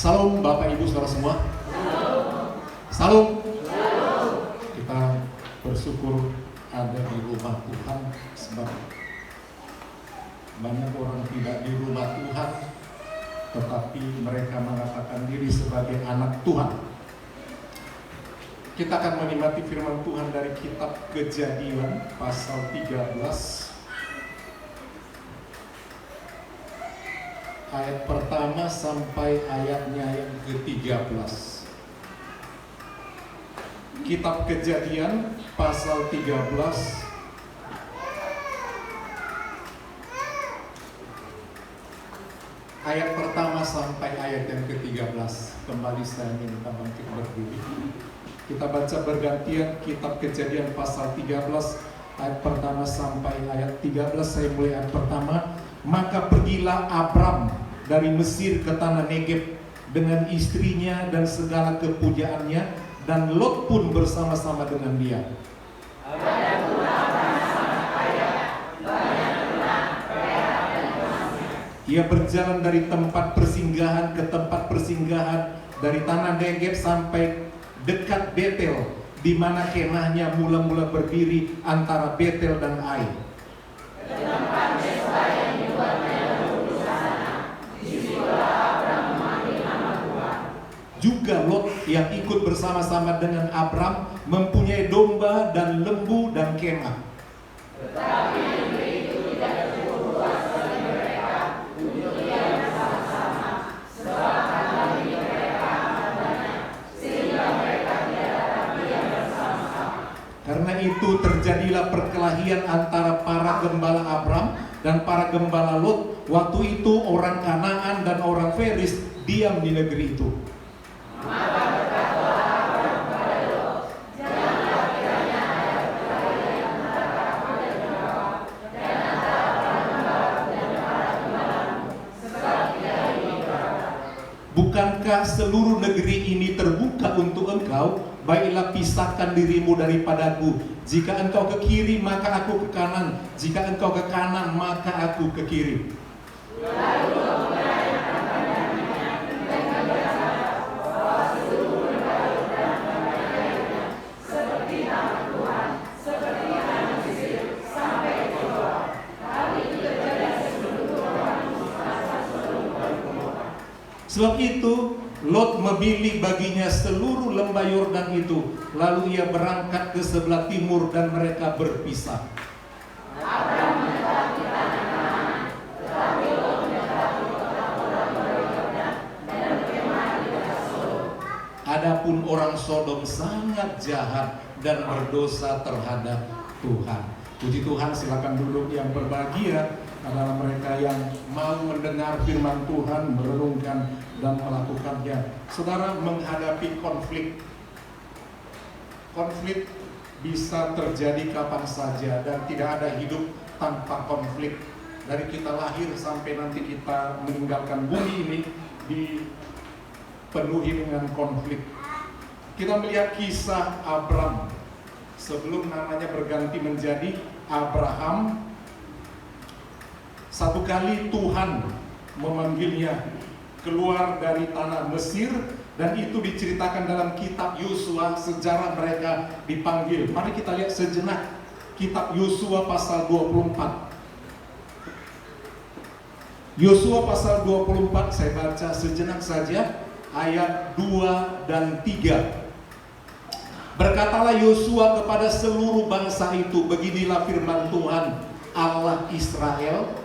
Salam Bapak Ibu Saudara semua. Salam. Kita bersyukur ada di rumah Tuhan, sebab banyak orang tidak di rumah Tuhan, tetapi mereka mengatakan diri sebagai anak Tuhan. Kita akan menikmati firman Tuhan dari kitab Kejadian pasal 13 ayat pertama sampai ayatnya yang ke-13. Kitab Kejadian pasal 13 ayat pertama sampai ayat yang ke-13. Kembali saya minta bangkit berdiri. Kita baca bergantian kitab Kejadian pasal 13 ayat pertama sampai ayat 13. Saya mulai ayat pertama. Maka pergilah Abram dari Mesir ke tanah Negeb dengan istrinya dan segala kepujaannya, dan Lot pun bersama-sama dengan dia. Ia berjalan dari tempat persinggahan ke tempat persinggahan, dari tanah Negeb sampai dekat Betel, di mana kemahnya mula-mula berdiri antara Betel dan Ai. Juga Lot yang ikut bersama-sama dengan Abram mempunyai domba dan lembu dan kemah. Tetapi negeri itu tidak cukup luas bagi mereka untuk tinggal bersama-sama, sebab harta milik mereka amat banyak, sehingga mereka tidak dapat diam bersama-sama. Karena itu terjadilah perkelahian antara para gembala Abram dan para gembala Lot. Waktu itu orang Kanaan dan orang Feris diam di negeri itu. Maka berkatalah Abram kepada Lot, janganlah kiranya ada perkelahian antara aku dan engkau, dan antara para gembala dan para gembalamu, sebab tidak ini berkata, bukankah seluruh negeri ini terbuka untuk engkau? Baiklah pisahkan dirimu daripadaku. Jika engkau ke kiri, maka aku ke kanan. Jika engkau ke kanan, maka aku ke kiri. Lalu sebab itu Lot memilih baginya seluruh lembah Yordan itu. Lalu ia berangkat ke sebelah timur dan mereka berpisah. Abram menetap di tanah Kanaan, tetapi Lot menetap di kota-kota Yordan dan berkemah di dekat Sodom. Adapun orang Sodom sangat jahat dan berdosa terhadap Tuhan. Puji Tuhan, silakan duduk. Yang berbahagia adalah mereka yang mau mendengar firman Tuhan, merenungkan dan melakukannya. Saudara, menghadapi konflik bisa terjadi kapan saja, dan tidak ada hidup tanpa konflik. Dari kita lahir sampai nanti kita meninggalkan bumi ini dipenuhi dengan konflik. Kita melihat kisah Abram sebelum namanya berganti menjadi Abraham. Satu kali Tuhan memanggilnya keluar dari tanah Mesir, dan itu diceritakan dalam kitab Yosua, sejarah mereka dipanggil. Mari kita lihat sejenak kitab Yosua pasal 24. Yosua pasal 24, saya baca sejenak saja ayat 2 dan 3. Berkatalah Yosua kepada seluruh bangsa itu, beginilah firman Tuhan Allah Israel.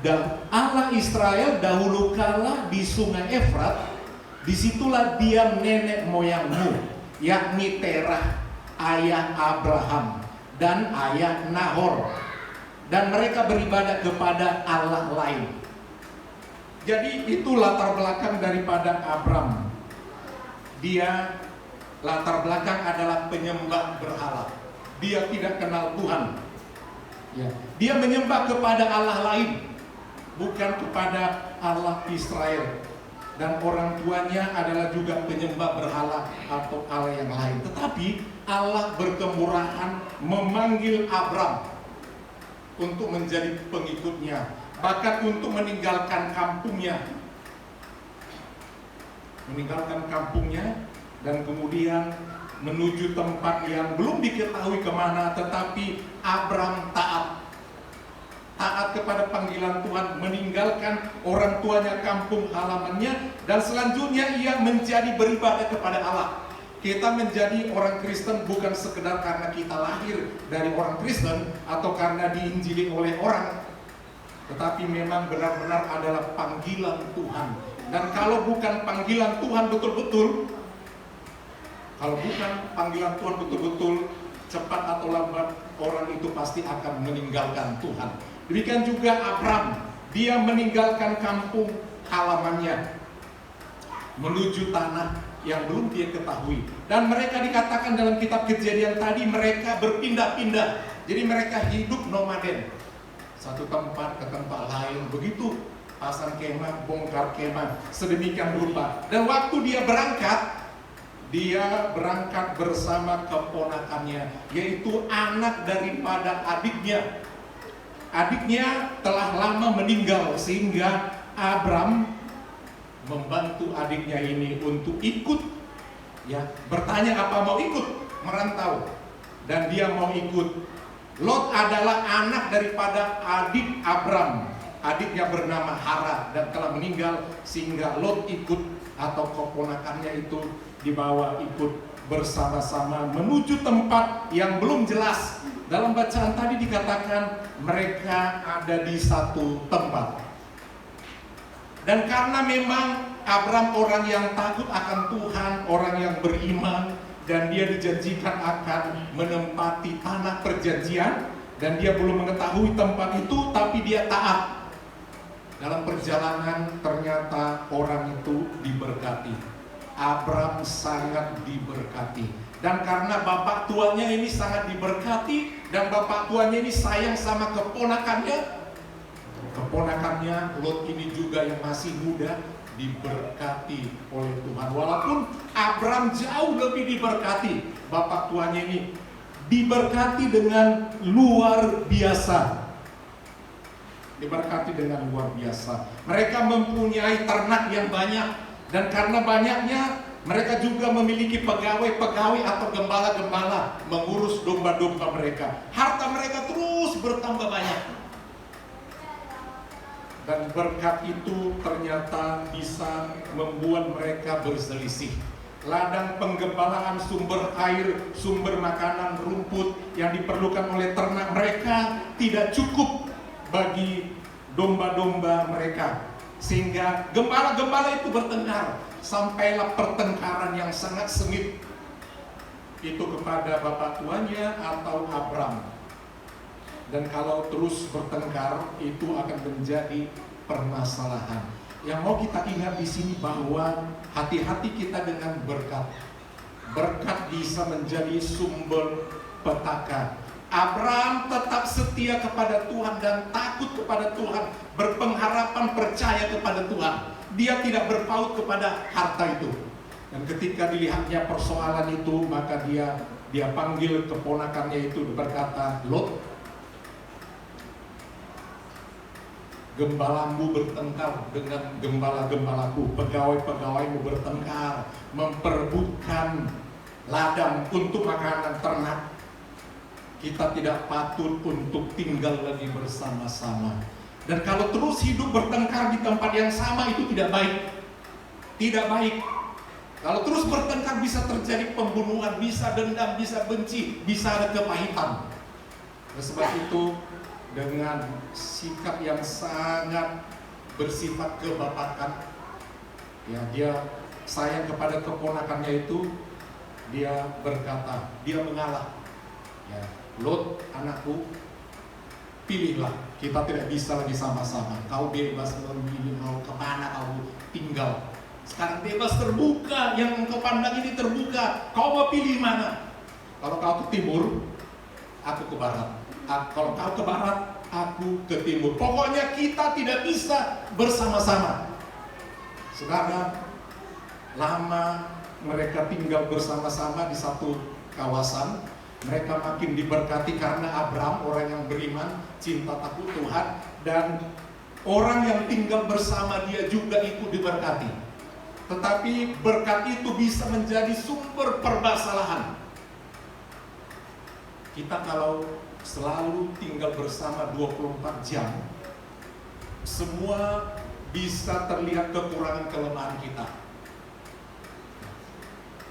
Dan Allah Israel dahulu kala di sungai Efrat, disitulah diam nenek moyangmu, yakni Terah, ayah Abraham, dan ayah Nahor. Dan mereka beribadah kepada Allah lain. Jadi itu latar belakang daripada Abram. Dia latar belakang adalah penyembah berhala. Dia tidak kenal Tuhan. Ya. Dia menyembah kepada Allah lain, bukan kepada Allah Israel. Dan orang tuanya adalah juga penyembah berhala atau Allah yang lain. Tetapi Allah berkemurahan memanggil Abram untuk menjadi pengikutnya, bahkan untuk meninggalkan kampungnya. meninggalkan kampungnya dan kemudian menuju tempat yang belum diketahui kemana, tetapi Abram taat kepada panggilan Tuhan, meninggalkan orang tuanya, kampung halamannya, dan selanjutnya ia menjadi beribadah kepada Allah. Kita menjadi orang Kristen bukan sekedar karena kita lahir dari orang Kristen atau karena diinjili oleh orang, tetapi memang benar-benar adalah panggilan Tuhan. Dan kalau bukan panggilan Tuhan betul-betul, cepat atau lambat orang itu pasti akan meninggalkan Tuhan. Demikian juga Abram, dia meninggalkan kampung halamannya menuju tanah yang belum dia ketahui. Dan mereka dikatakan dalam kitab Kejadian tadi, mereka berpindah-pindah. Jadi mereka hidup nomaden, satu tempat ke tempat lain, begitu pasang kemah, bongkar kemah, sedemikian rupa. Dan waktu dia berangkat bersama keponakannya, yaitu anak daripada adiknya. Adiknya telah lama meninggal, sehingga Abram membantu adiknya ini untuk ikut, ya, bertanya apa mau ikut, merantau, dan dia mau ikut. Lot adalah anak daripada adik Abram. Adiknya bernama Hara dan telah meninggal, sehingga Lot ikut, atau keponakannya itu dibawa ikut bersama-sama menuju tempat yang belum jelas. Dalam bacaan tadi dikatakan mereka ada di satu tempat. Dan karena memang Abram orang yang takut akan Tuhan, orang yang beriman, dan dia dijanjikan akan menempati tanah perjanjian, dan dia belum mengetahui tempat itu, tapi dia taat. Dalam perjalanan ternyata orang itu diberkati. Abram sangat diberkati. Dan karena bapak tuanya ini sangat diberkati, dan bapak tuanya ini sayang sama keponakannya, Lot ini juga yang masih muda diberkati oleh Tuhan. Walaupun Abram jauh lebih diberkati, bapak tuanya ini diberkati dengan luar biasa. Mereka mempunyai ternak yang banyak, dan karena banyaknya mereka juga memiliki pegawai-pegawai atau gembala-gembala mengurus domba-domba mereka. Harta mereka terus bertambah banyak. Dan berkat itu ternyata bisa membuat mereka berselisih. Ladang penggembalaan, sumber air, sumber makanan, rumput yang diperlukan oleh ternak mereka tidak cukup bagi domba-domba mereka, sehingga gembala-gembala itu bertengkar. Sampailah pertengkaran yang sangat sengit itu kepada bapak tuanya atau Abram. Dan kalau terus bertengkar itu akan menjadi permasalahan. Yang mau kita ingat di sini bahwa hati-hati kita dengan berkat. Berkat bisa menjadi sumber petaka. Abram tetap setia kepada Tuhan dan takut kepada Tuhan, berpengharapan, percaya kepada Tuhan. Dia tidak berpaut kepada harta itu. Dan ketika dilihatnya persoalan itu, maka dia panggil keponakannya itu, berkata, Lot, gembalamu bertengkar dengan gembala-gembalaku, pegawai-pegawaimu bertengkar, memperebutkan ladang untuk makanan ternak. Kita tidak patut untuk tinggal lagi bersama-sama. Dan kalau terus hidup bertengkar di tempat yang sama, itu tidak baik. Tidak baik. Kalau terus bertengkar bisa terjadi pembunuhan, bisa dendam, bisa benci, bisa ada kepahitan. Oleh sebab itu, dengan sikap yang sangat bersifat kebapakan, ya, dia sayang kepada keponakannya itu, dia berkata, dia mengalah, ya, Lot, anakku, pilihlah, kita tidak bisa lagi sama-sama. Kau bebas memilih mau kemana kau tinggal. Sekarang bebas terbuka, yang engkau pandang ini terbuka. Kau mau pilih mana? Kalau kau ke timur, aku ke barat. Kalau kau ke barat, aku ke timur. Pokoknya kita tidak bisa bersama-sama. Sekarang lama mereka tinggal bersama-sama di satu kawasan. Mereka makin diberkati karena Abram, orang yang beriman, cinta takut Tuhan, dan orang yang tinggal bersama dia juga ikut diberkati. tetapi berkat itu bisa menjadi sumber permasalahan. Kita kalau selalu tinggal bersama 24 jam, semua bisa terlihat kekurangan kelemahan kita.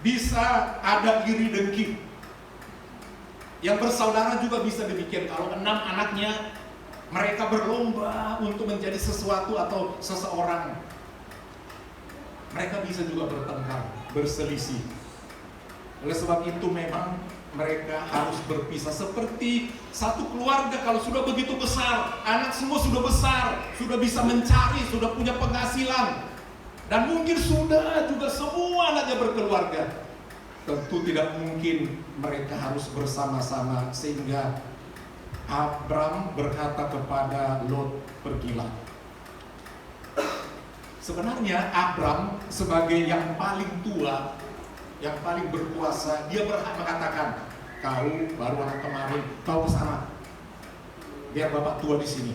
Bisa ada iri dengki. Yang bersaudara juga bisa demikian. Kalau 6 anaknya, mereka berlomba untuk menjadi sesuatu atau seseorang, mereka bisa juga bertengkar, berselisih. Oleh sebab itu memang mereka harus berpisah. Seperti satu keluarga kalau sudah begitu besar, anak semua sudah besar, sudah bisa mencari, sudah punya penghasilan, dan mungkin sudah juga semua anaknya berkeluarga. Tentu tidak mungkin mereka harus bersama-sama, sehingga Abram berkata kepada Lot, pergilah. Sebenarnya Abram sebagai yang paling tua, yang paling berkuasa, dia berhak mengatakan, kau baru anak kemarin, kau ke sana, biar bapak tua di sini.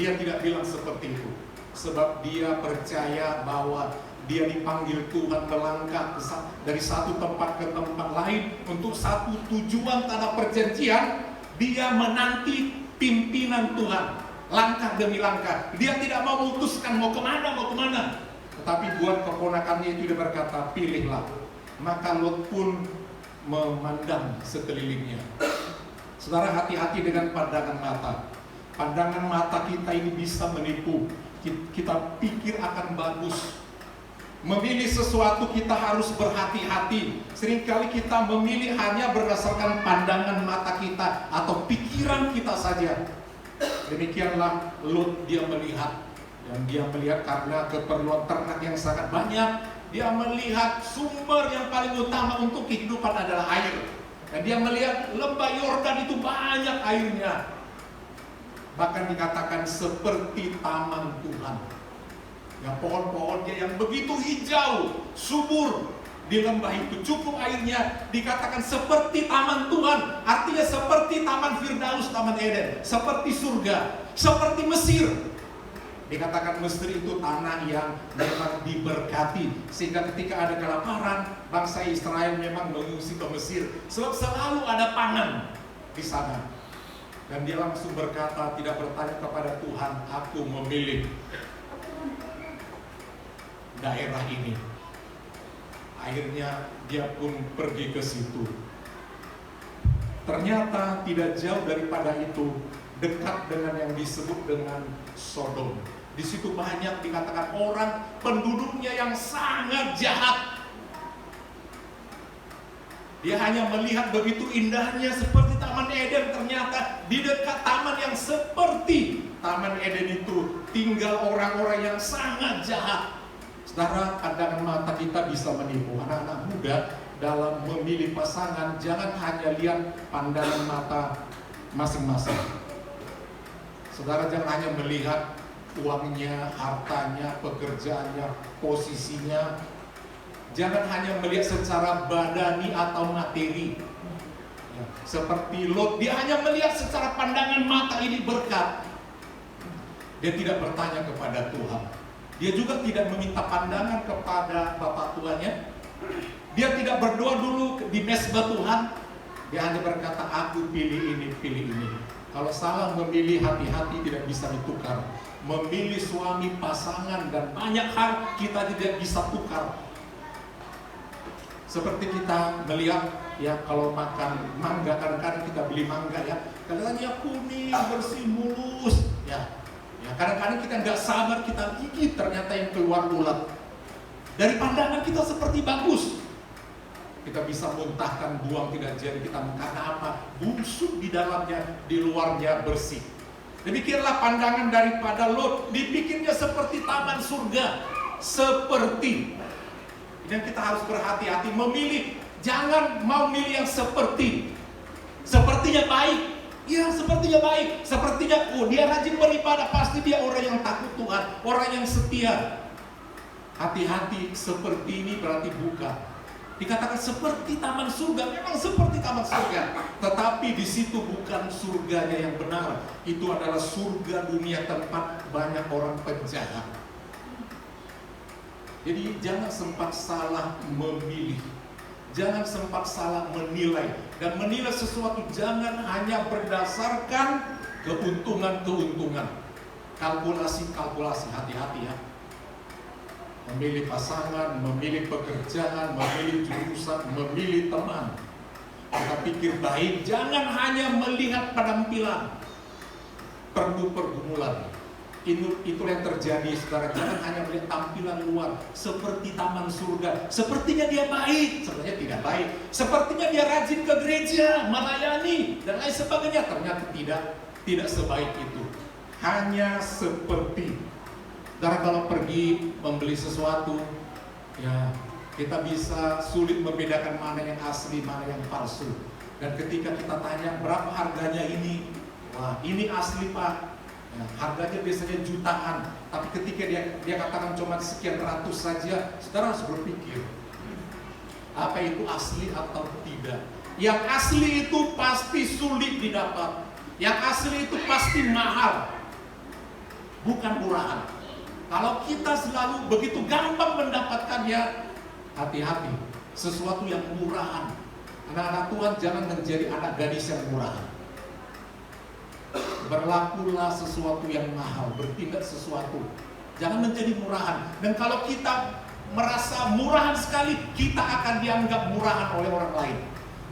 Dia tidak bilang seperti itu, sebab dia percaya bahwa dia dipanggil Tuhan melangkah dari satu tempat ke tempat lain untuk satu tujuan tanah perjanjian. Dia menanti pimpinan Tuhan, langkah demi langkah. Dia tidak mau memutuskan mau kemana. Tetapi buat keponakannya itu dia berkata, pilihlah. Maka Lot pun memandang sekelilingnya. Saudara, hati-hati dengan pandangan mata. Pandangan mata kita ini bisa menipu. Kita pikir akan bagus. Memilih sesuatu kita harus berhati-hati. Seringkali kita memilih hanya berdasarkan pandangan mata kita atau pikiran kita saja. Demikianlah Lot, dia melihat. Dan dia melihat karena keperluan ternak yang sangat banyak. Dia melihat sumber yang paling utama untuk kehidupan adalah air. Dan dia melihat lembah Yordan itu banyak airnya. Bahkan dikatakan seperti taman Tuhan. Ya, pohon-pohonnya yang begitu hijau, subur di lembah itu, cukup airnya, dikatakan seperti taman Tuhan. Artinya seperti taman Firdaus, taman Eden, seperti surga, seperti Mesir. Dikatakan Mesir itu tanah yang memang diberkati, sehingga ketika ada kelaparan, bangsa Israel memang mengungsi ke Mesir, sebab selalu ada pangan di sana. Dan dia langsung berkata, tidak bertanya kepada Tuhan, aku memilih daerah ini. Akhirnya dia pun pergi ke situ. Ternyata tidak jauh daripada itu, dekat dengan yang disebut dengan Sodom. Di situ banyak dikatakan orang penduduknya yang sangat jahat. Dia hanya melihat begitu indahnya seperti Taman Eden, ternyata di dekat taman yang seperti Taman Eden itu tinggal orang-orang yang sangat jahat. Saudara, pandangan mata kita bisa menipu. Anak-anak muda dalam memilih pasangan, jangan hanya lihat pandangan mata masing-masing. Saudara, jangan hanya melihat uangnya, hartanya, pekerjaannya, posisinya. Jangan hanya melihat secara badani atau materi. Ya, seperti Lot, dia hanya melihat secara pandangan mata ini berkat. Dia tidak bertanya kepada Tuhan. Dia juga tidak meminta pandangan kepada bapak tuanya. Dia tidak berdoa dulu di mezbah Tuhan. Dia hanya berkata, aku pilih ini, pilih ini. Kalau salah memilih, hati-hati, tidak bisa ditukar. Memilih suami, pasangan, dan banyak hal kita tidak bisa tukar. Seperti kita melihat, ya kalau makan mangga, kadang-kadang kita beli mangga ya, kelihatannya kuning, bersih, mulus, ya. Ya, kadang-kadang kita nggak sabar, kita gigit, ternyata yang keluar ulat. Dari pandangan kita seperti bagus, kita bisa muntahkan, buang, tidak jadi kita makan. Karena apa? Busuk di dalamnya, di luarnya bersih. Demikianlah pandangan daripada Lot, dipikirnya seperti taman surga, seperti. Dan kita harus berhati-hati memilih, jangan mau milih yang sepertinya baik. Ya, sepertinya baik, sepertinya dia rajin beribadah, pasti dia orang yang takut Tuhan, orang yang setia. Hati-hati, seperti ini berarti bukan. Dikatakan seperti taman surga, memang seperti taman surga, tetapi di situ bukan surganya yang benar. Itu adalah surga dunia, tempat banyak orang penjahat. Jadi jangan sempat salah memilih, jangan sempat salah menilai. Dan menilai sesuatu jangan hanya berdasarkan keuntungan-keuntungan, kalkulasi-kalkulasi. Hati-hati ya. Memilih pasangan, memilih pekerjaan, memilih jurusan, memilih teman. Kita pikir baik, jangan hanya melihat penampilan. Perlu pergumulan. Itulah yang terjadi, saudara. Jangan hanya melihat tampilan luar seperti taman surga. Sepertinya dia baik, sebenarnya tidak baik. Sepertinya dia rajin ke gereja, melayani dan lain sebagainya. Ternyata tidak sebaik itu. Hanya seperti, saudara, kalau pergi membeli sesuatu, ya kita bisa sulit membedakan mana yang asli, mana yang palsu. Dan ketika kita tanya berapa harganya ini, wah ini asli pak. Ya, harganya biasanya jutaan, tapi ketika dia katakan cuma sekian ratus saja, saudara harus berpikir, apa itu asli atau tidak? Yang asli itu pasti sulit didapat, yang asli itu pasti mahal, bukan murahan. Kalau kita selalu begitu gampang mendapatkannya, hati-hati, sesuatu yang murahan. Anak-anak Tuhan jangan menjadi anak gadis yang murahan. Berlakulah sesuatu yang mahal, bertindak sesuatu, jangan menjadi murahan. Dan kalau kita merasa murahan sekali, kita akan dianggap murahan oleh orang lain.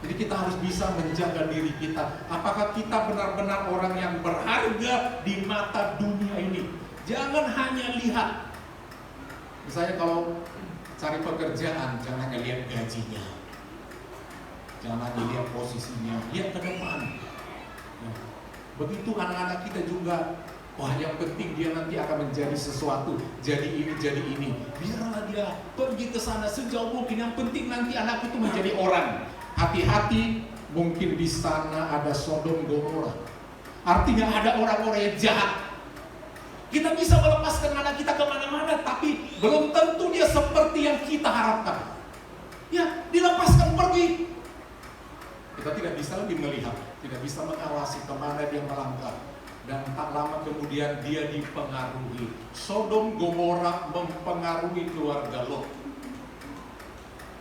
Jadi kita harus bisa menjaga diri kita. Apakah kita benar-benar orang yang berharga di mata dunia ini? Jangan hanya lihat, misalnya kalau cari pekerjaan, jangan hanya lihat gajinya, jangan hanya lihat posisinya, lihat ke depan. Begitu anak-anak kita juga, wah yang penting dia nanti akan menjadi sesuatu, jadi ini. Biarlah dia pergi ke sana sejauh mungkin, yang penting nanti anak itu menjadi orang. Hati-hati, mungkin di sana ada Sodom Gomora. Artinya ada orang-orang yang jahat. Kita bisa melepaskan anak kita kemana-mana, tapi belum tentu dia seperti yang kita harapkan. Ya, dilepaskan pergi. Kita tidak bisa lagi melihat, tidak bisa mengawasi kemana dia melangkah. Dan tak lama kemudian dia dipengaruhi. Sodom Gomora mempengaruhi keluarga Lot.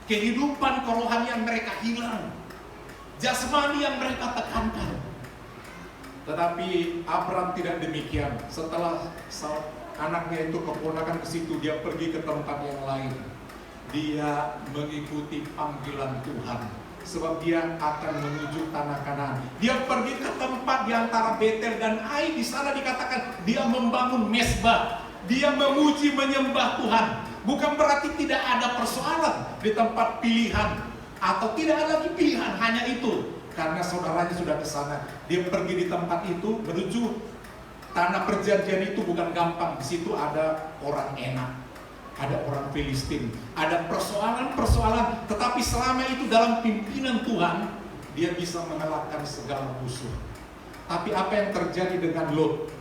Kehidupan kerohanian yang mereka hilang, jasmani yang mereka tekankan. Tetapi Abram tidak demikian. Setelah anaknya itu keponakan ke situ, dia pergi ke tempat yang lain. Dia mengikuti panggilan Tuhan. Sebab dia akan menuju tanah Kanaan. Dia pergi ke tempat di antara Betel dan Ai. Di sana dikatakan dia membangun mezbah. Dia memuji menyembah Tuhan. Bukan berarti tidak ada persoalan di tempat pilihan, atau tidak ada lagi pilihan, hanya itu. Karena saudaranya sudah ke sana. Dia pergi di tempat itu menuju tanah perjanjian itu bukan gampang. Di situ ada orang enak, ada orang Filistin, ada persoalan-persoalan, tetapi selama itu dalam pimpinan Tuhan, dia bisa mengalahkan segala musuh. Tapi apa yang terjadi dengan Lot?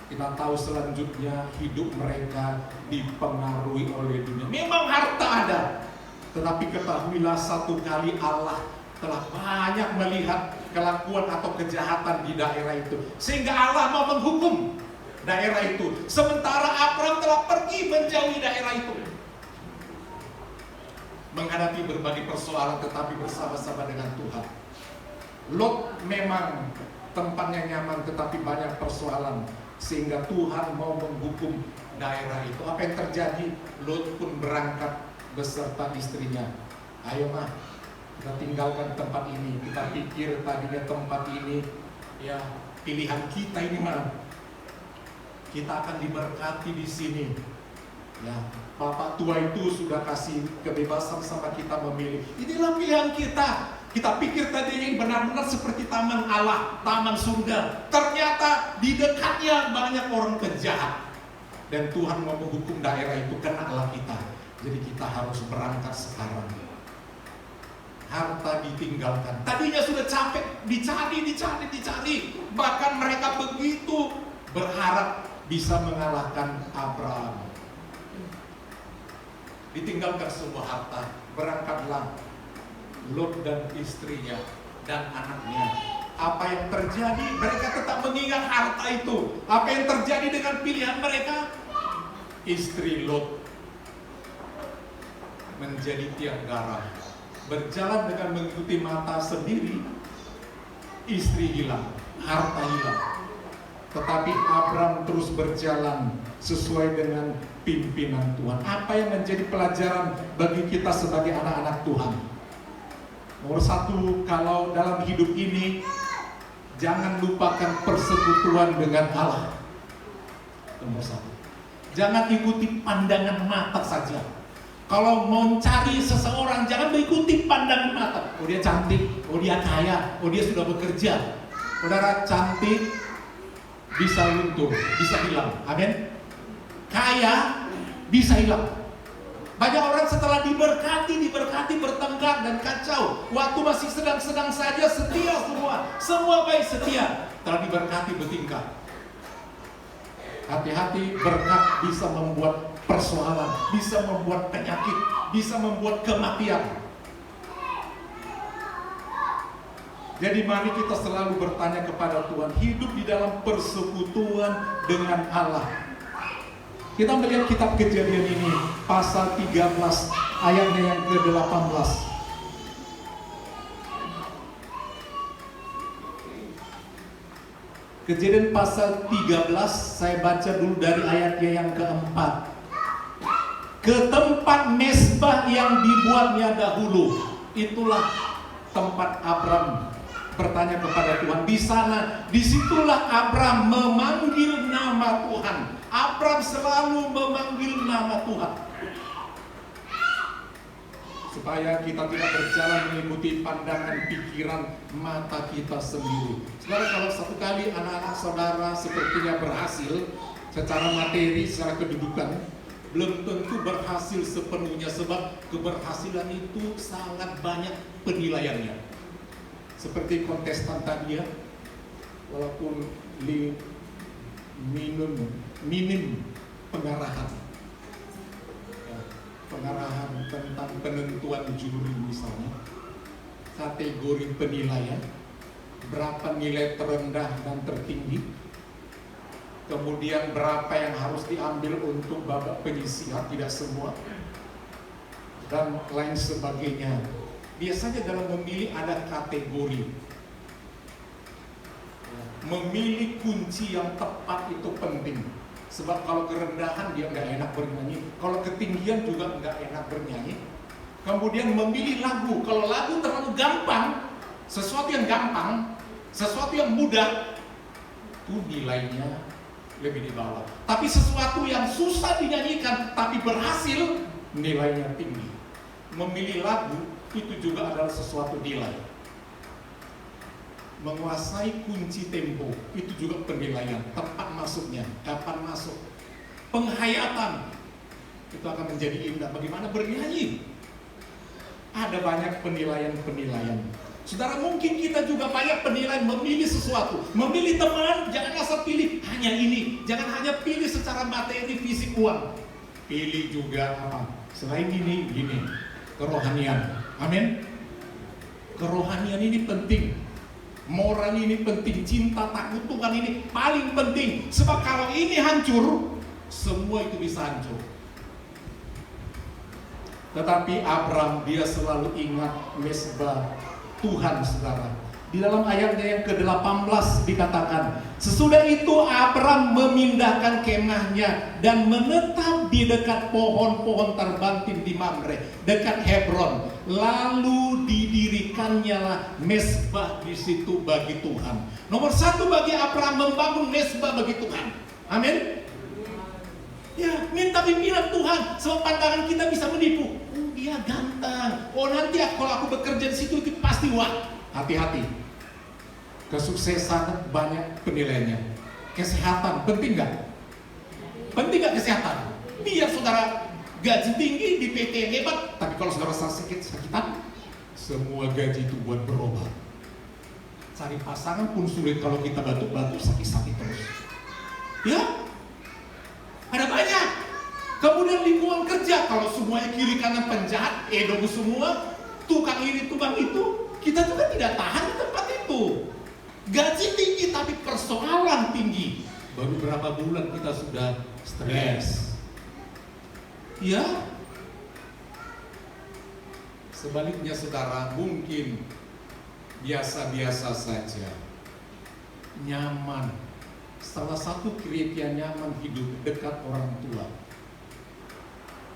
Kita tahu selanjutnya hidup mereka dipengaruhi oleh dunia. Memang harta ada, tetapi ketahuilah satu kali Allah telah banyak melihat kelakuan atau kejahatan di daerah itu, sehingga Allah mau menghukum daerah itu. Sementara Abram telah pergi menjauhi daerah itu, menghadapi berbagai persoalan, tetapi bersama-sama dengan Tuhan. Lot memang tempatnya nyaman, tetapi banyak persoalan, sehingga Tuhan mau menghukum daerah itu. Apa yang terjadi? Lot pun berangkat beserta istrinya. Ayo mah, kita tinggalkan tempat ini. Kita pikir tadinya tempat ini, ya pilihan kita ini mah, kita akan diberkati di sini. Ya, Bapak tua itu sudah kasih kebebasan sama kita memilih. Inilah pilihan kita. Kita pikir tadi ini benar-benar seperti taman Allah, taman surga. Ternyata di dekatnya banyak orang penjahat. Dan Tuhan mau menghukum daerah itu, kenalah kita. Jadi kita harus berangkat sekarang. Harta ditinggalkan. Tadinya sudah capek, dicari. Bahkan mereka begitu berharap bisa mengalahkan Abraham. Ditinggalkan semua harta, berangkatlah Lot dan istrinya dan anaknya. Apa yang terjadi? Mereka tetap mengingat harta itu. Apa yang terjadi dengan pilihan mereka? Istri Lot menjadi tiang garam. Berjalan dengan mengikuti mata sendiri, istri hilang, harta hilang. Tetapi Abram terus berjalan sesuai dengan pimpinan Tuhan. Apa yang menjadi pelajaran bagi kita sebagai anak-anak Tuhan? Nomor satu, kalau dalam hidup ini jangan lupakan persekutuan dengan Allah. Nomor satu, jangan ikuti pandangan mata saja. Kalau mau cari seseorang, jangan mengikuti pandangan mata. Oh dia cantik, oh dia kaya, oh dia sudah bekerja. Saudara, cantik bisa luntur, bisa hilang. Amin. Kaya bisa hilang. Banyak orang setelah diberkati, bertengkar dan kacau. Waktu masih sedang-sedang saja setia semua baik setia. Setelah diberkati bertingkah. Hati-hati, berkat bisa membuat persoalan, bisa membuat penyakit, bisa membuat kematian. Jadi mari kita selalu bertanya kepada Tuhan, hidup di dalam persekutuan dengan Allah. Kita melihat kitab Kejadian ini, pasal 13, ayatnya yang ke-18. Kejadian pasal 13, saya baca dulu dari ayatnya yang ke-4. Ke tempat mezbah yang dibuatnya dahulu, itulah tempat Abram bertanya kepada Tuhan. Di sana, disitulah Abram memanggil nama Tuhan. Abram selalu memanggil nama Tuhan, supaya kita tidak berjalan mengikuti pandangan pikiran mata kita sendiri. Saudara, kalau satu kali anak-anak saudara sepertinya berhasil secara materi, secara kedudukan, belum tentu berhasil sepenuhnya, sebab keberhasilan itu sangat banyak penilaiannya. Seperti kontestan tadi ya, walaupun minim pengarahan ya, pengarahan tentang penentuan juri misalnya, kategori penilaian, berapa nilai terendah dan tertinggi, kemudian berapa yang harus diambil untuk babak penyisihan, tidak semua, dan lain sebagainya. Biasanya dalam memilih ada kategori. Memilih kunci yang tepat itu penting. Sebab kalau kerendahan dia nggak enak bernyanyi, kalau ketinggian juga nggak enak bernyanyi. Kemudian memilih lagu, kalau lagu terlalu gampang, sesuatu yang gampang, sesuatu yang mudah, itu nilainya lebih di bawah. Tapi sesuatu yang susah dinyanyikan tapi berhasil, nilainya tinggi. Memilih lagu itu juga adalah sesuatu nilai. Menguasai kunci tempo itu juga penilaian, tempat masuknya, kapan masuk. Penghayatan itu akan menjadi indah. Bagaimana bernyanyi, ada banyak penilaian. Saudara, mungkin kita juga banyak penilaian memilih sesuatu. Memilih teman, jangan asal pilih hanya ini. Jangan hanya pilih secara materi, fisik, uang. Pilih juga apa? Selain ini, gini, kerohanian. Amin. Kerohanian ini penting. Moral ini penting, cinta takut Tuhan ini paling penting. Sebab kalau ini hancur, semua itu bisa hancur. Tetapi Abram, dia selalu ingat mezbah Tuhan, saudara. Di dalam ayatnya yang ke-18 dikatakan, sesudah itu Abram memindahkan kemahnya dan menetap di dekat pohon-pohon terbanting di Mamre, dekat Hebron. Lalu didirikannya lah mezbah di situ bagi Tuhan. Nomor satu bagi Abram, membangun mezbah bagi Tuhan. Amin. Ya, minta pimpinan Tuhan. Sebab pandangan kita bisa menipu. Oh, dia ganteng. Oh, nanti kalau aku bekerja di situ itu pasti wah. Hati-hati. Kesuksesan banyak penilaiannya. Kesehatan penting nggak? Penting nggak kesehatan? Biar saudara gaji tinggi di PT yang hebat, tapi kalau saudara sakitan, semua gaji itu buat berobat. Cari pasangan pun sulit kalau kita batuk-batuk, sakit-sakit terus. Ya, ada banyak. Kemudian lingkungan kerja, kalau semuanya kiri kanan penjahat, edo semua, tukang ini, tukang itu, kita juga tidak tahan di tempat itu. Gaji tinggi tapi persoalan tinggi. Baru berapa bulan kita sudah stres. Ya, Sebaliknya saudara, mungkin biasa-biasa saja, nyaman. Salah satu kriteria nyaman hidup dekat orang tua.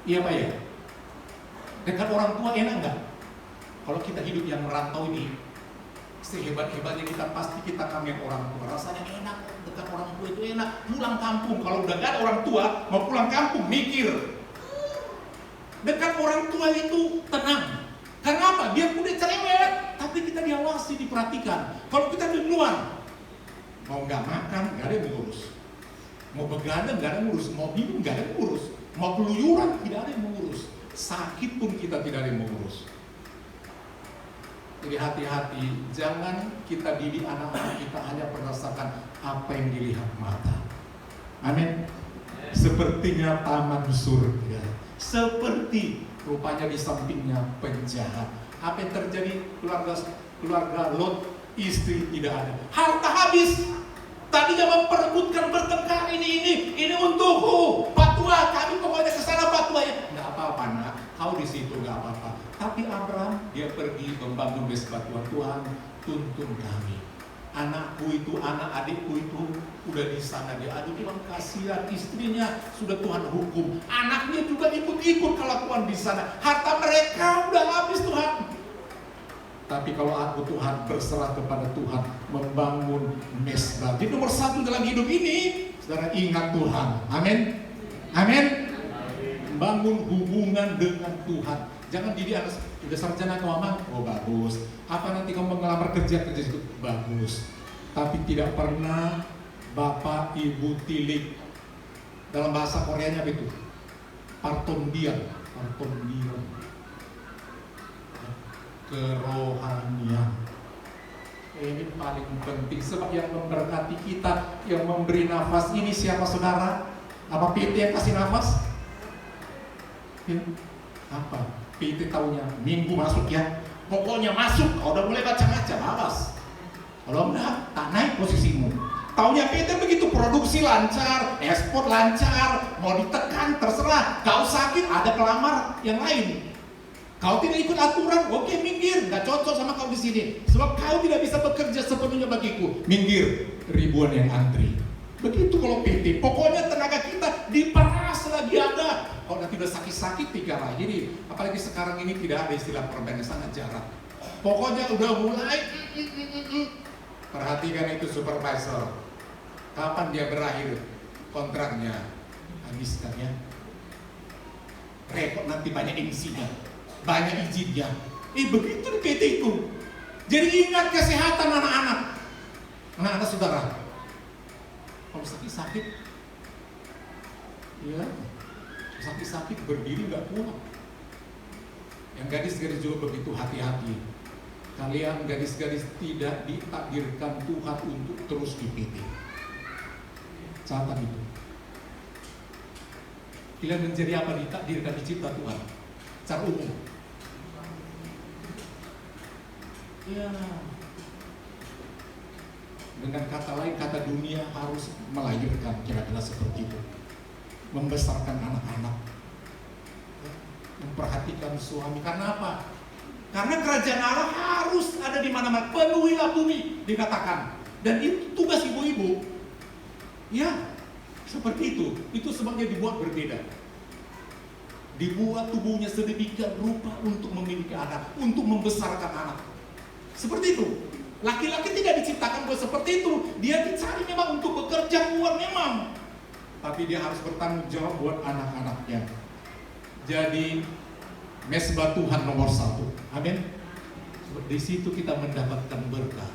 Iya Pak ya? Dekat orang tua enak nggak? Kalau kita hidup yang merantau ini, sehebat-hebatnya kita pasti kita kangen orang tua. Rasanya enak, dekat orang tua itu enak. Pulang kampung, kalau udah gak ada orang tua, mau pulang kampung mikir. Dekat orang tua itu tenang. Karena apa? Dia udah cerewet, tapi kita diawasi, diperhatikan. Kalau kita di luar, mau nggak makan, nggak ada yang mengurus. Mau begadang, nggak ada yang mengurus. Mau minum, nggak ada yang mengurus. Mau keluyuran, tidak ada yang mengurus. Sakit pun kita tidak ada yang mengurus. Jadi hati-hati, jangan kita didik anak-anak kita hanya berdasarkan apa yang dilihat mata. Amin. Sepertinya taman surga, seperti rupanya di sampingnya penjahat. Apa yang terjadi? Keluarga Lot, istri tidak ada, harta habis. Tadinya memperebutkan bertengkar, ini untukku, Pak Tua, kami pokoknya kesana Pak Tua ya. Nggak apa-apa nak, kau di situ nggak apa-apa. Tapi Abraham dia pergi membangun mesbah Tuhan. Tuhan, tuntun kami. Anakku itu, anak adikku itu udah di sana dia. Aduh Tuhan kasihan istrinya sudah Tuhan hukum. Anaknya juga ikut-ikut kalau Tuhan di sana. Harta mereka udah habis Tuhan. Tapi kalau aku Tuhan berserah kepada Tuhan membangun mesbah. Jadi nomor satu dalam hidup ini, saudara ingat Tuhan. Amin. Amin. Membangun hubungan dengan Tuhan. Jangan didik anak udah sarjana ke mama, oh bagus. Apa nanti kamu ngelamar kerja itu bagus. Tapi tidak pernah bapak ibu tilik. Dalam bahasa Koreanya itu partondian. Kerohanian. Ini paling penting sebab yang memberkati kita, yang memberi nafas ini siapa saudara? Apa PT yang kasih nafas? Apa? PT taunya minggu masuk ya. Pokoknya masuk, kalau udah mulai baca-baca awas. Kalau enggak, tak naik posisimu. Taunya PT begitu, produksi lancar, ekspor lancar, mau ditekan terserah. Kau sakit ada pelamar yang lain. Kau tidak ikut aturan, oke minggir, nggak cocok sama kau di sini. Sebab kau tidak bisa bekerja sepenuhnya bagiku, minggir. Ribuan yang antri. Begitu kalau PT, pokoknya tenaga kita diperas lagi ada. Kalau nanti udah sakit-sakit tiga lah. Jadi apalagi sekarang ini tidak ada istilah perbankan, sangat jarang. Pokoknya udah mulai. Perhatikan itu supervisor. Kapan dia berakhir kontraknya? Habiskan ya. Repot nanti banyak MC-nya. Banyak izinnya. Begitu di PT itu. Jadi ingat kesehatan anak-anak. Anak-anak saudara. Kalau sakit-sakit, ya sakit-sakit berdiri nggak kuat. Yang gadis-gadis juga begitu hati-hati. Kalian gadis-gadis tidak ditakdirkan Tuhan untuk terus di PT. Catat itu. Kalian menjadi apa ditakdirkan dicipta Tuhan? Secara umum. Ya. Dengan kata lain, kata dunia harus melahirkan kira-kira seperti itu. Membesarkan anak-anak. Memperhatikan suami. Karena apa? Karena kerajaan Allah harus ada di mana-mana. Penuhilah bumi, dikatakan. Dan itu tugas ibu-ibu. Ya, seperti itu. Itu sebabnya dibuat berbeda. Dibuat tubuhnya sedemikian rupa untuk memiliki anak, untuk membesarkan anak. Seperti itu. Laki-laki tidak diciptakan buat seperti itu. Dia dicari memang untuk bekerja kuat memang. Tapi dia harus bertanggung jawab buat anak-anaknya. Jadi mesbah Tuhan nomor satu. Amin. Di situ kita mendapatkan berkah,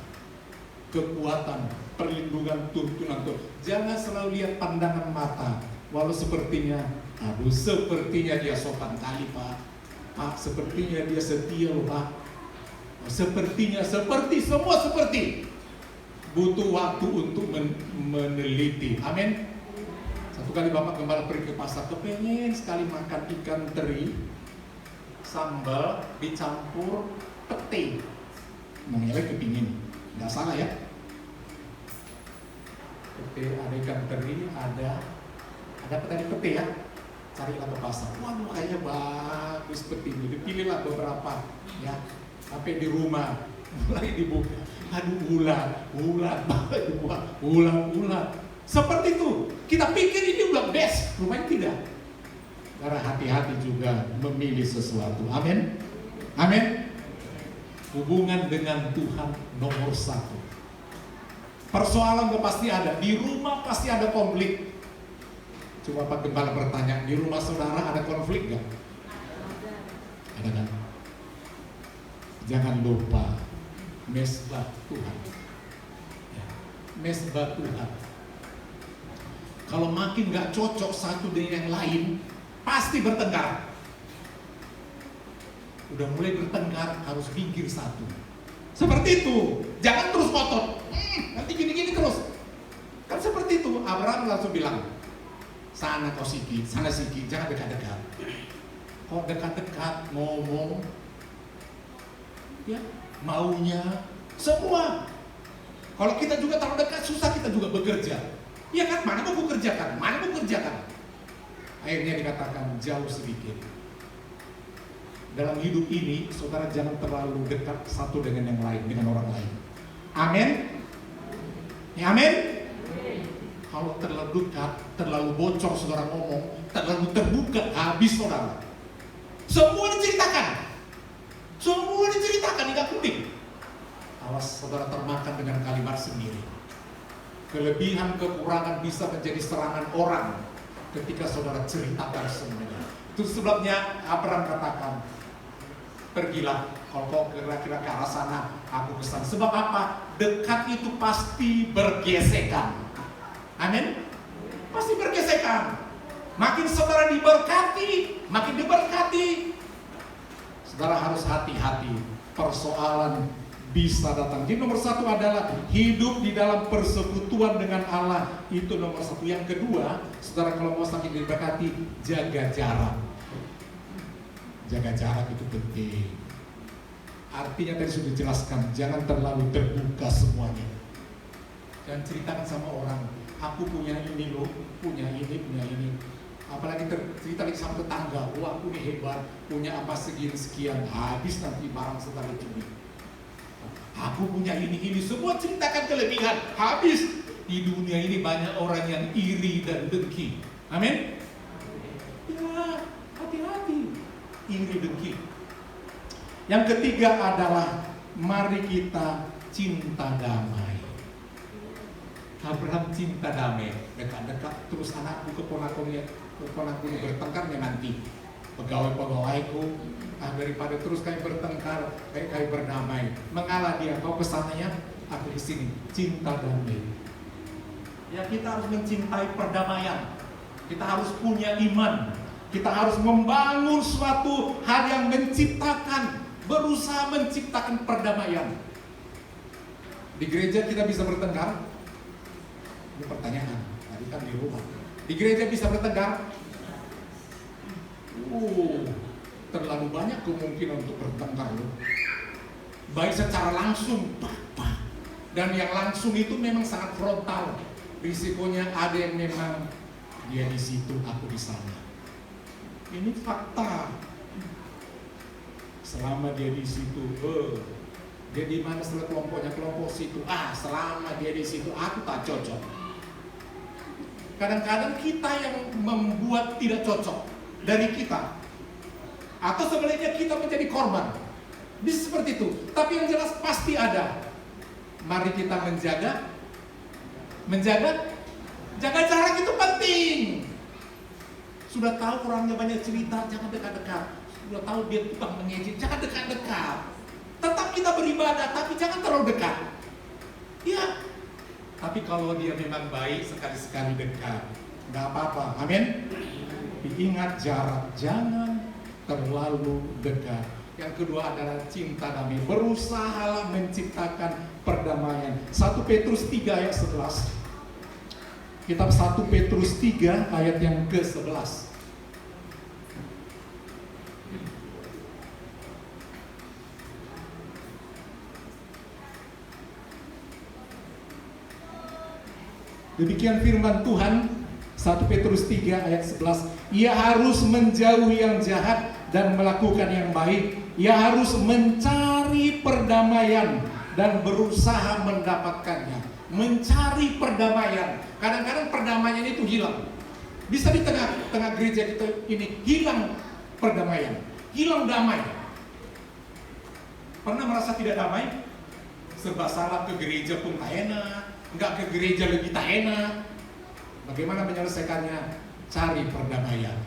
kekuatan, perlindungan, tuntunan Tuhan. Jangan selalu lihat pandangan mata. Walau sepertinya, sepertinya dia sopan kali Pak. Pak, sepertinya dia setia loh Pak. Sepertinya, semua seperti. Butuh waktu untuk meneliti. Amin. Satu kali Bapak Gembala pergi ke pasar, kepengen sekali makan ikan teri, sambal dicampur pete. Mengelak kepingin, nggak salah ya. Pete, ada ikan teri, ada apa tadi pete ya? carilah ke pasar. Waduh, kayaknya bagus seperti ini. Dipilihlah beberapa, ya. Sampai di rumah mulai dibuka. Aduh, ulat. Seperti itu. Kita pikir ini udah best, rupanya tidak. Karena hati-hati juga memilih sesuatu. Amin. Amin. Hubungan dengan Tuhan nomor 1. Persoalan pasti ada. Di rumah pasti ada konflik. Coba Pak Gembala bertanya, di rumah saudara ada konflik gak? Ada kan? Jangan lupa mesbah Tuhan. Ya, mesbah Tuhan. Kalau makin gak cocok satu dengan yang lain, pasti bertengkar. Udah mulai bertengkar, harus pinggir satu. Seperti itu. Jangan terus ngotot. Nanti gini-gini terus. Kan seperti itu. Abraham langsung bilang, sana kau sikit, sana sikit, jangan dekat-dekat. Kok dekat-dekat ngomong, ya maunya semua. Kalau kita juga terlalu dekat, susah kita juga bekerja. Ya kan, mana mau kerjakan, Akhirnya dikatakan jauh sedikit. Dalam hidup ini, saudara jangan terlalu dekat satu dengan yang lain, dengan orang lain. Amin. Ya, amin. Kalau terlalu dekat, terlalu bocor saudara ngomong, terlalu terbuka, habis saudara. Semua diceritakan, tidak penting. Awas saudara termakan dengan kalimat sendiri. Kelebihan kekurangan bisa menjadi serangan orang ketika saudara ceritakan semuanya. Itu sebabnya Abraham katakan, pergilah, kalau kau kira-kira ke arah sana, aku kesan. Sebab apa? Dekat itu pasti bergesekan. Amin. Pasti bergesekan. Makin saudara diberkati, makin diberkati. Saudara harus hati-hati. Persoalan bisa datang. Jadi nomor 1 adalah hidup di dalam persekutuan dengan Allah. Itu nomor 1. Yang kedua, saudara kalau mau saking diberkati, jaga jarak. Jaga jarak itu penting. Artinya tadi sudah dijelaskan, jangan terlalu terbuka semuanya. Dan ceritakan sama orang, aku punya ini loh, punya ini. Apalagi cerita lagi sama tetangga, wah aku ini hebat, punya apa sekian, habis nanti barang saudara curi. Aku punya ini, semua ceritakan kelebihan, habis. Di dunia ini banyak orang yang iri dan dengki. Amin. Ya, hati-hati. Iri dengki. Yang ketiga adalah mari kita cinta damai. Abraham cinta damai, dekat-dekat terus anakku keponakanku bertengkarnya nanti pegawai-pegawaiku, daripada terus kayak bertengkar, kayak berdamai. Mengalah dia, kau kesananya, aku di sini cinta damai. Ya kita harus mencintai perdamaian. Kita harus punya iman. Kita harus membangun suatu hal yang menciptakan, berusaha menciptakan perdamaian. Di gereja kita bisa bertengkar. Ini pertanyaan, tadi kan di rumah. Di gereja bisa bertengkar. Terlalu banyak kemungkinan untuk bertengkar loh. Baik secara langsung, dan yang langsung itu memang sangat frontal. Risikonya ada yang memang dia di situ, aku di sana. Ini fakta. Selama dia di situ, dia di mana setelah kelompoknya, kelompok situ. Selama dia di situ, aku tak cocok. Kadang-kadang kita yang membuat tidak cocok dari kita, atau sebenarnya kita menjadi korban. Bisa seperti itu. Tapi yang jelas pasti ada. Mari kita jaga jarak itu penting. Sudah tahu orangnya banyak cerita, jangan dekat-dekat. Sudah tahu dia tukang mengejek, jangan dekat-dekat. Tetap kita beribadah, tapi jangan terlalu dekat. Ya. Tapi kalau dia memang baik, sekali-sekali dekat, nggak apa-apa. Amin. Ingat jarak, jangan terlalu dekat. Yang kedua adalah cinta damai. Berusahalah menciptakan perdamaian. 1 Petrus 3 ayat 11. Kitab 1 Petrus 3 ayat yang ke-11. Demikian firman Tuhan. 1 1 Petrus 3 ayat 11. Ia harus menjauhi yang jahat dan melakukan yang baik. Ia harus mencari perdamaian dan berusaha mendapatkannya. Mencari perdamaian. Kadang-kadang perdamaian itu hilang. Bisa di tengah gereja kita ini hilang perdamaian, hilang damai. Pernah merasa tidak damai? Serba salah, ke gereja pun tak enak, enggak ke gereja lebih tak enak. Bagaimana menyelesaikannya? Cari perdamaian.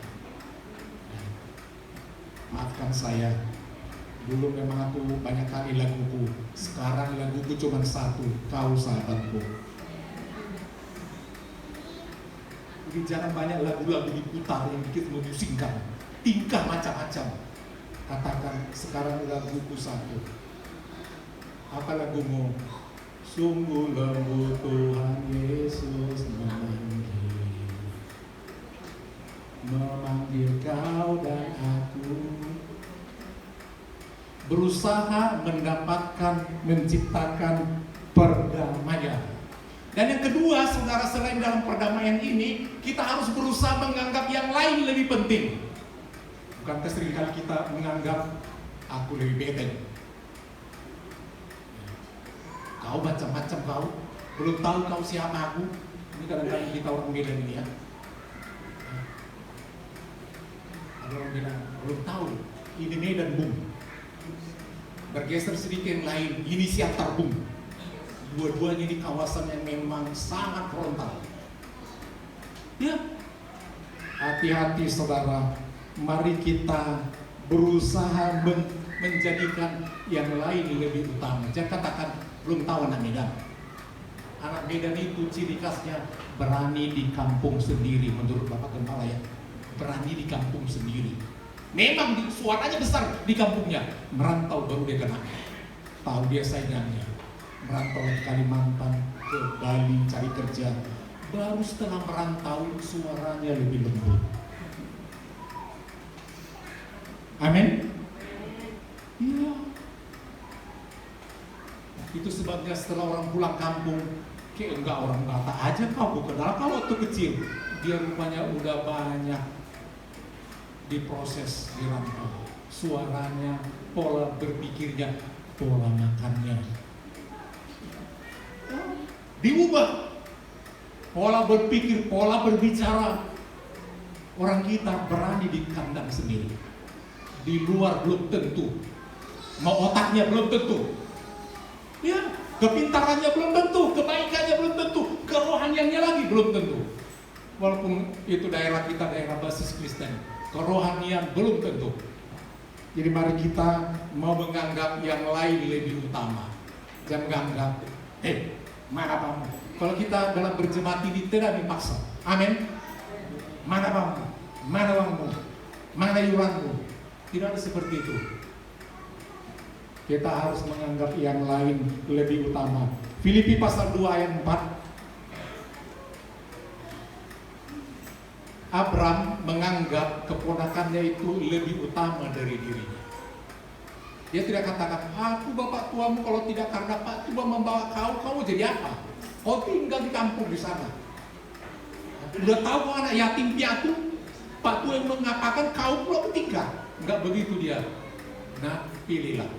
Maafkan saya, dulu memang aku banyak kali laguku. Sekarang laguku cuma satu, Kau Sahabatku. Jadi jarang banyak lagu-lagu diputar yang bikin memusingkan, tingkah macam-macam. Katakan, sekarang laguku satu. Apa lagumu? Sungguh lembut Tuhan Yesus memanggil kau dan aku, berusaha mendapatkan, menciptakan perdamaian. Dan yang kedua, saudara, selain dalam perdamaian ini, kita harus berusaha menganggap yang lain lebih penting. Bukankah seringkali kita menganggap aku lebih beten? Kau macam-macam kau, belum tahu kau siapa aku. Ini kadang-kadang kita orang Medan ini ya. Ada orang bilang, belum tahu, ini Medan bung. Bergeser sedikit yang lain, ini Siantar bung. Dua-duanya di kawasan yang memang sangat frontal. Ya, hati-hati saudara. Mari kita berusaha menjadikan yang lain lebih utama. Jangan katakan belum tahu anak Medan. Anak Medan itu ciri khasnya berani di kampung sendiri, menurut Bapak Gembala ya. Berani di kampung sendiri. Memang suaranya besar di kampungnya. Merantau baru dia kena. Tahu dia saingannya. Merantau ke Kalimantan, ke Bali cari kerja. Baru setelah merantau suaranya lebih lembut. Amin. Iya. Itu sebabnya setelah orang pulang kampung, kayak enggak orang kata aja kau kenal kau waktu kecil. Dia rupanya udah banyak diproses di rantau. Suaranya, pola berpikirnya, pola makannya diubah. Pola berpikir, pola berbicara. Orang kita berani di kandang sendiri. Di luar belum tentu. Mau otaknya belum tentu. Ya, kepintarannya belum tentu, kebaikannya belum tentu, kerohaniannya lagi belum tentu. Walaupun itu daerah kita daerah basis Kristen, kerohanian belum tentu. Jadi mari kita mau menganggap yang lain lebih utama. Jangan menganggap, mana kamu? Kalau kita dalam berjemaat ini tidak dipaksa. Amin. Mana kamu? Mana uangmu? Mana iuranmu? Tidak ada seperti itu. Kita harus menganggap yang lain lebih utama. Filipi pasal 2 ayat 4. Abraham menganggap keponakannya itu lebih utama dari dirinya. Dia tidak katakan, aku bapak tuamu kalau tidak karena Pak Tua membawa kau jadi apa? Kau tinggal di kampung di sana. Udah tahu kau anak yatim piatu, Pak Tua yang mengatakan kau pula tinggal. Enggak begitu dia. Nah, pilihlah.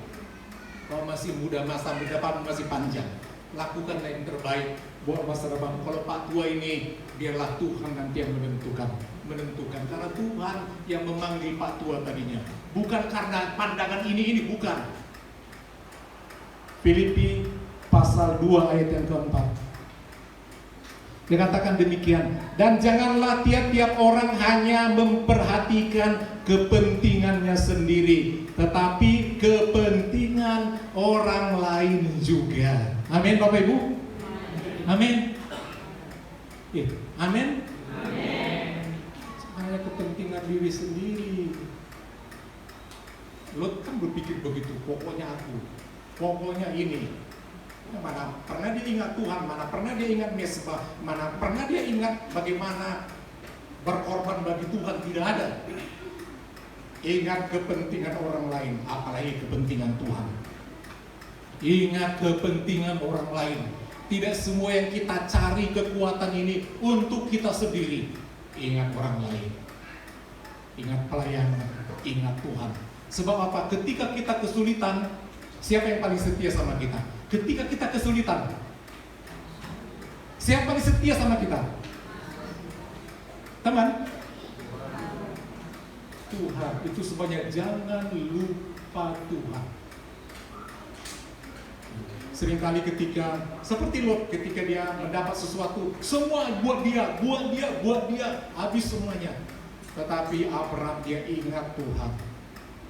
Kau masih muda, masa depan masih panjang. Lakukanlah yang terbaik buat masa depan. Kalau Pak Tua ini, biarlah Tuhan nanti yang menentukan. Karena Tuhan yang memanggil Pak Tua tadinya. Bukan karena pandangan ini bukan. Filipi pasal 2 ayat yang keempat. Dikatakan demikian. Dan janganlah tiap-tiap orang hanya memperhatikan kepentingannya sendiri, tetapi kepentingan orang lain juga. Amin Bapak Ibu. Amin. Amin. Hanya kepentingan diri sendiri. Lot kan berpikir begitu, pokoknya aku, pokoknya ini. Mana pernah dia ingat Tuhan, mana pernah dia ingat mesbah, mana pernah dia ingat bagaimana berkorban bagi Tuhan, tidak ada. Ingat kepentingan orang lain, apalagi kepentingan Tuhan. Ingat kepentingan orang lain. Tidak semua yang kita cari kekuatan ini untuk kita sendiri. Ingat orang lain, ingat pelayanan, ingat Tuhan. Sebab apa? Ketika kita kesulitan, siapa yang paling setia sama kita? Ketika kita kesulitan, siapa paling setia sama kita? Teman, Tuhan. Itu sebabnya jangan lupa Tuhan. Seringkali ketika, seperti Lot, ketika dia mendapat sesuatu, semua buat dia, habis semuanya. Tetapi Abraham dia ingat Tuhan.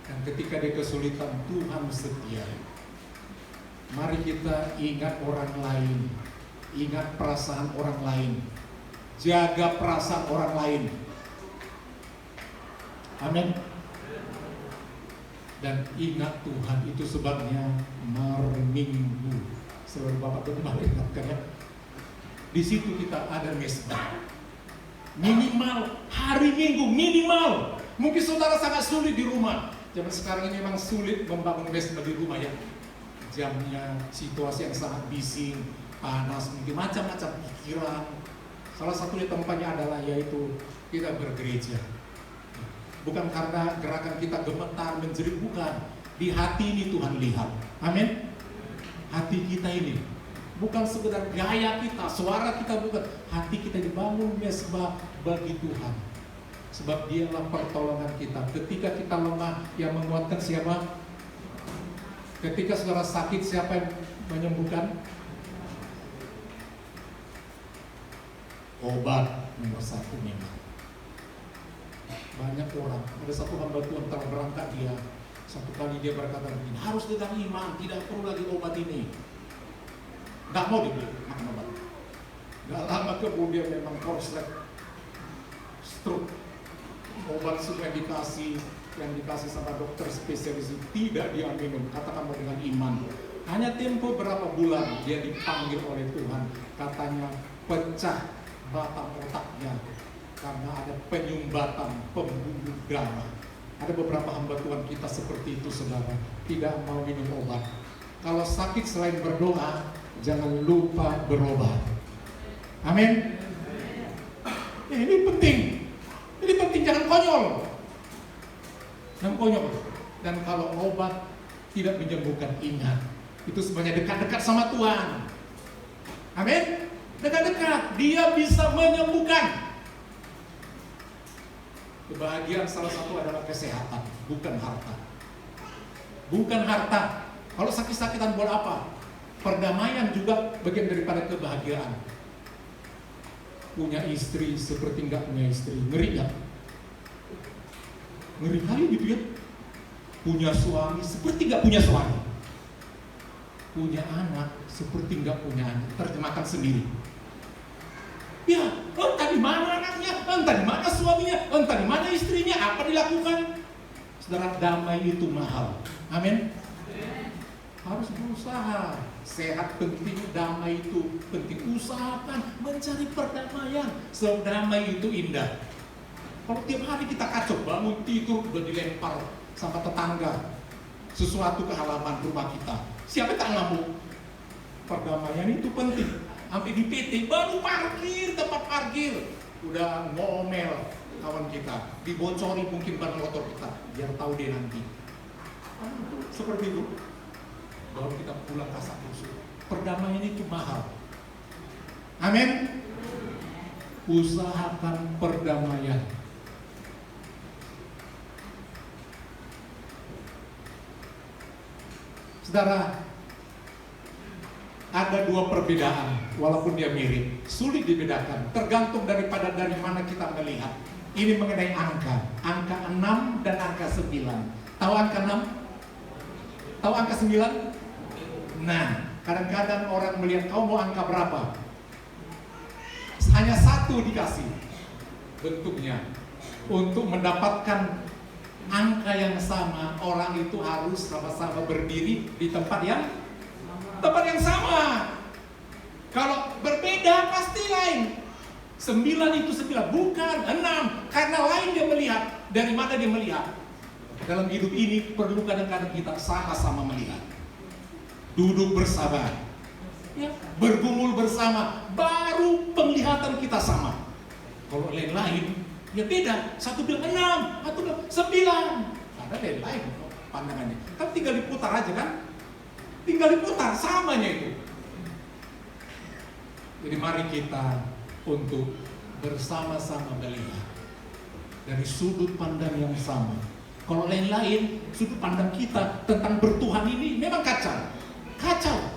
Dan ketika dia kesulitan, Tuhan setia. Mari kita ingat orang lain, ingat perasaan orang lain, jaga perasaan orang lain. Amin. Dan ingat Tuhan, itu sebabnya Minggu. Saudara Bapak Gembala ingatkan ya. Di situ kita ada mesbah. Minimal hari Minggu, minimal. Mungkin saudara sangat sulit di rumah. Zaman sekarang ini memang sulit membangun mesbah di rumah ya. Jamnya, situasi yang sangat bising, panas, mungkin macam-macam pikiran. Salah satunya tempatnya adalah yaitu kita bergereja. Bukan karena gerakan kita gemetar, menjerit, bukan. Di hati ini Tuhan lihat. Amin. Hati kita ini bukan sekedar gaya kita, suara kita, bukan. Hati kita dibangun mesbah bagi Tuhan. Sebab Dialah pertolongan kita. Ketika kita lemah, yang menguatkan siapa? Ketika saudara sakit, siapa yang menyembuhkan? Obat nomor satu memang. Banyak orang, ada satu hamba Tuhan telah berangkat dia. Satu kali dia berkata begini, harus dengan iman, tidak perlu lagi obat ini. Gak mau dia makan obat. Gak lama kemudian memang korslet, stroke. Obat sudah dikasih, yang dikasih sama dokter spesialis tidak dia minum. Katakan mau dengan iman. Hanya tempo berapa bulan dia dipanggil oleh Tuhan. Katanya pecah batang otaknya karena ada penyumbatan pembuluh darah. Ada beberapa hamba Tuhan kita seperti itu, saudara, tidak mau minum obat. Kalau sakit selain berdoa, jangan lupa berobat. Amin. Ini penting. Ini penting, jangan konyol. Jangan konyol. Dan kalau obat tidak menyembuhkan, ingat, itu sebenarnya dekat-dekat sama Tuhan. Amin. Dekat-dekat, Dia bisa menyembuhkan. Kebahagiaan salah satu adalah kesehatan, bukan harta. Bukan harta. Kalau sakit-sakitan buat apa? Perdamaian juga bagian daripada kebahagiaan. Punya istri seperti enggak punya istri, ngeri gak? Ngeri kali gitu ya. Punya suami seperti enggak punya suami. Punya anak seperti enggak punya anak. Terjemahkan sendiri. Ya, entah di mana anaknya, entah di mana suaminya, entah di mana istrinya, apa dilakukan. Saudara, damai itu mahal. Amin. Harus berusaha. Sehat penting, damai itu penting. Usahakan mencari perdamaian. Sebab damai itu indah. Kalau tiap hari kita kacau, bangun tidur udah dilempar sama tetangga sesuatu ke halaman rumah kita. Siapa tak ngamuk? Perdamaian itu penting. Sampai di PT baru parkir, tempat parkir udah ngomel kawan kita, dibocori mungkin ban motor kita, biar tahu dia nanti. Seperti itu. Baru kita pulang kasak kusuk. Perdamaian itu mahal. Amin. Usahakan perdamaian. Saudara, ada dua perbedaan, walaupun dia mirip, sulit dibedakan, tergantung dari mana kita melihat. Ini mengenai angka 6 dan angka 9. Tahu angka 6? Tahu angka 9? Nah, kadang-kadang orang melihat, kau mau angka berapa? Hanya satu dikasih bentuknya. Untuk mendapatkan angka yang sama, orang itu harus sama-sama berdiri di tempat yang sama. Kalau berbeda pasti lain. 9 itu 9, bukan 6. Karena lain dia melihat. Dari mana dia melihat? Dalam hidup ini perlu kadang-kadang kita sama-sama melihat. Duduk bersama, ya, bergumul bersama, baru penglihatan kita sama. Kalau lain-lain, ya beda. Satu bilang 6, satu bilang 9. Ada lain-lain pandangannya. Kan tinggal diputar aja kan? Tinggal diputar, samanya itu. Jadi mari kita untuk bersama-sama melihat dari sudut pandang yang sama. Kalau lain-lain, sudut pandang kita tentang bertuhan ini memang kacau. Kacau.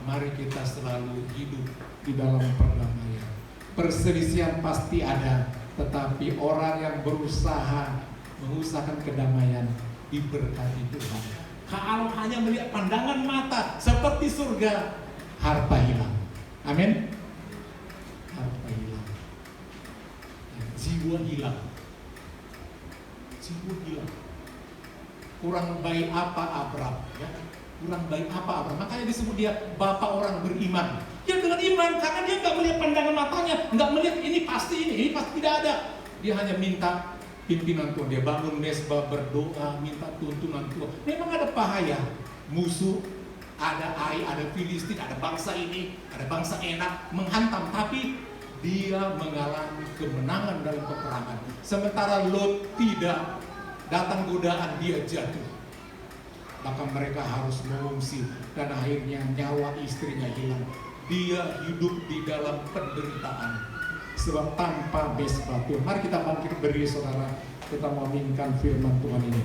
Mari kita selalu hidup di dalam perdamaian. Perselisihan pasti ada, tetapi orang yang berusaha mengusahakan kedamaian diberkati Tuhan. Kalau hanya melihat pandangan mata seperti surga, harta hilang. Amin. Harta hilang, jiwa hilang. Jiwa hilang. Kurang baik apa Abraham? Ya? Kurang baik apa Abraham? Makanya disebut dia bapak orang beriman. Dia dengan iman karena dia nggak melihat pandangan matanya, nggak melihat ini pasti tidak ada. Dia hanya minta pimpinan Tuhan. Dia bangun mesbah, berdoa, minta tuntunan Tuhan. Memang ada bahaya, musuh, ada Ai, ada Filistin, ada bangsa ini, ada bangsa enak menghantam, tapi dia mengalami kemenangan dalam peperangan. Sementara Lot tidak, datang godaan, dia jatuh. Maka mereka harus mengungsi dan akhirnya nyawa istrinya hilang. Dia hidup di dalam penderitaan sebab tanpa mesbah Tuhan. Mari kita bangkit berdiri saudara, kita menginginkan firman Tuhan ini.